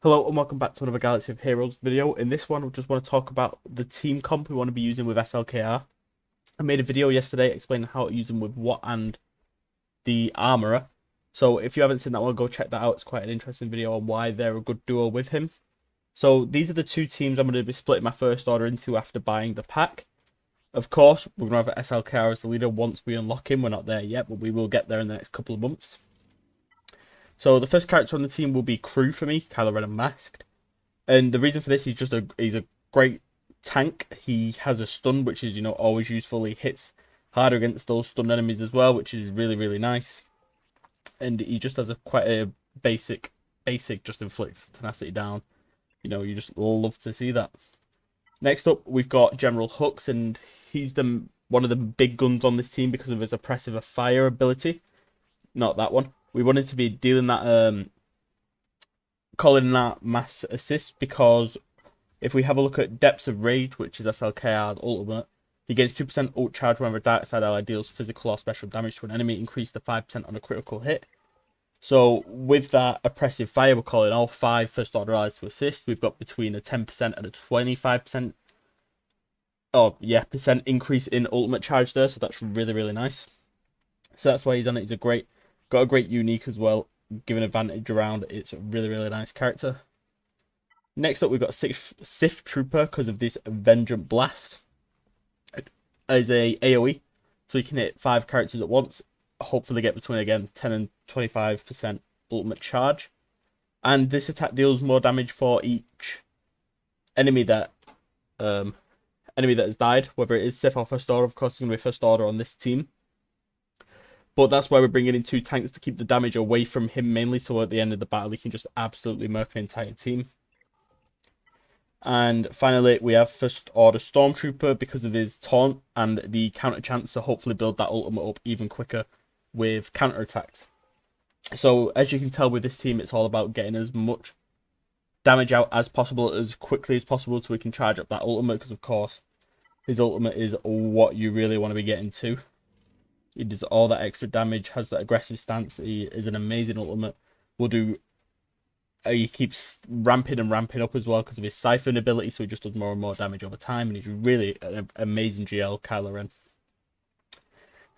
Hello and welcome back to another Galaxy of Heroes video. In this one, we just want to talk about the team comp we want to be using with SLKR. I made a video yesterday explaining how to use them with what and the Armourer. So if you haven't seen that one, go check that out. It's quite an interesting video on why they're a good duo with him. So these are the two teams I'm going to be splitting my first order into after buying the pack. Of course, we're going to have SLKR as the leader once we unlock him. We're not there yet, but we will get there in the next couple of months. So the first character on the team will be Crew for me, Kylo Ren Unmasked. And the reason for this, he's a great tank. He has a stun, which is, always useful. He hits harder against those stunned enemies as well, which is really, really nice. And he just has quite a basic just inflicts tenacity down. You just love to see that. Next up, we've got General Hux, and he's one of the big guns on this team because of his oppressive fire ability. Not that one. We wanted to be dealing that, calling that mass assist, because if we have a look at Depths of Rage, which is SLKR Ultimate, he gains 2% ult charge whenever a dark side ally deals physical or special damage to an enemy, increased to 5% on a critical hit. So with that oppressive fire, we're calling all 5 first order allies to assist. We've got between a 10% and a 25% percent increase in ultimate charge there, so that's really, really nice. So that's why he's on it. He's got a great unique as well, giving advantage around. It's a really, really nice character. Next up, we've got Sith Trooper because of this Vengeant Blast. As a AoE, so you can hit 5 characters at once. Hopefully get between, again, 10 and 25% ultimate charge. And this attack deals more damage for each enemy that has died, whether it is Sith or First Order. Of course, it's going to be First Order on this team. But that's why we're bringing in 2 tanks to keep the damage away from him mainly, so at the end of the battle he can just absolutely murk an entire team. And finally, we have First Order Stormtrooper because of his taunt and the counter chance to hopefully build that ultimate up even quicker with counter attacks. So as you can tell with this team, it's all about getting as much damage out as possible as quickly as possible so we can charge up that ultimate, because of course his ultimate is what you really want to be getting to. He does all that extra damage, has that aggressive stance. He is an amazing ultimate. He keeps ramping and ramping up as well because of his siphon ability, so he just does more and more damage over time, and he's really an amazing GL, Kylo Ren.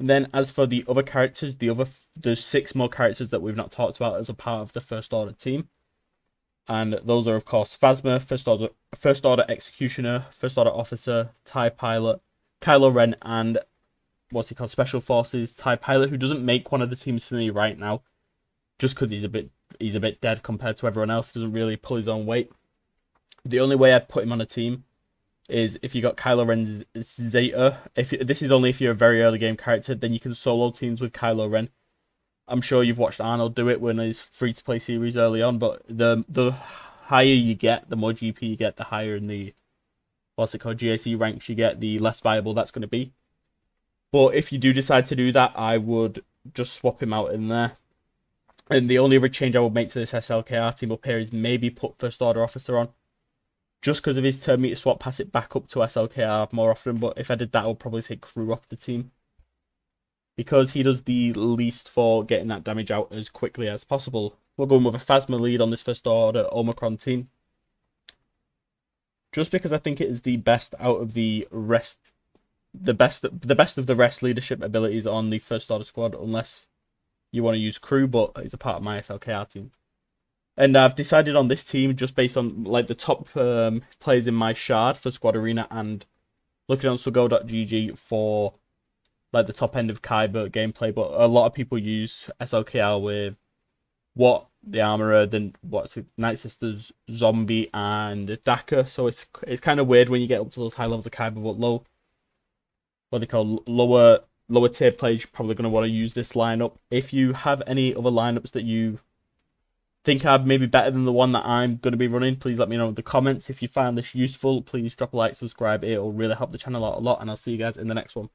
And then as for the other characters, there's 6 more characters that we've not talked about as a part of the First Order team. And those are, of course, Phasma, First Order Executioner, First Order Officer, TIE Pilot, Kylo Ren, and what's he called, Special Forces TIE Pilot, who doesn't make one of the teams for me right now, just because he's a bit dead compared to everyone else. Doesn't really pull his own weight. The only way I'd put him on a team is if you got Kylo Ren's Zeta. This is only if you're a very early game character, then you can solo teams with Kylo Ren. I'm sure you've watched Arnold do it when his free-to-play series early on, but the higher you get, the more GP you get, the higher in the GAC ranks you get, the less viable that's going to be. But if you do decide to do that, I would just swap him out in there. And the only other change I would make to this SLKR team up here is maybe put First Order Officer on. Just because of his turn meter swap, pass it back up to SLKR more often. But if I did that, I would probably take Crew off the team, because he does the least for getting that damage out as quickly as possible. We're going with a Phasma lead on this First Order Omicron team, just because I think it is the best out of the rest. The best of the rest leadership abilities on the First Order squad, unless you want to use Crew, but it's a part of my SLKR team. And I've decided on this team just based on the top players in my shard for Squad Arena, and looking on SWGOH.gg for the top end of Kyber gameplay. But a lot of people use SLKR with the Armourer, then Night Sisters, Zombie, and Daka. So it's kind of weird when you get up to those high levels of Kyber, but lower tier players, you're probably going to want to use this lineup. If you have any other lineups that you think are maybe better than the one that I'm going to be running, please let me know in the comments. If you found this useful, please drop a like, subscribe. It'll really help the channel out a lot, and I'll see you guys in the next one.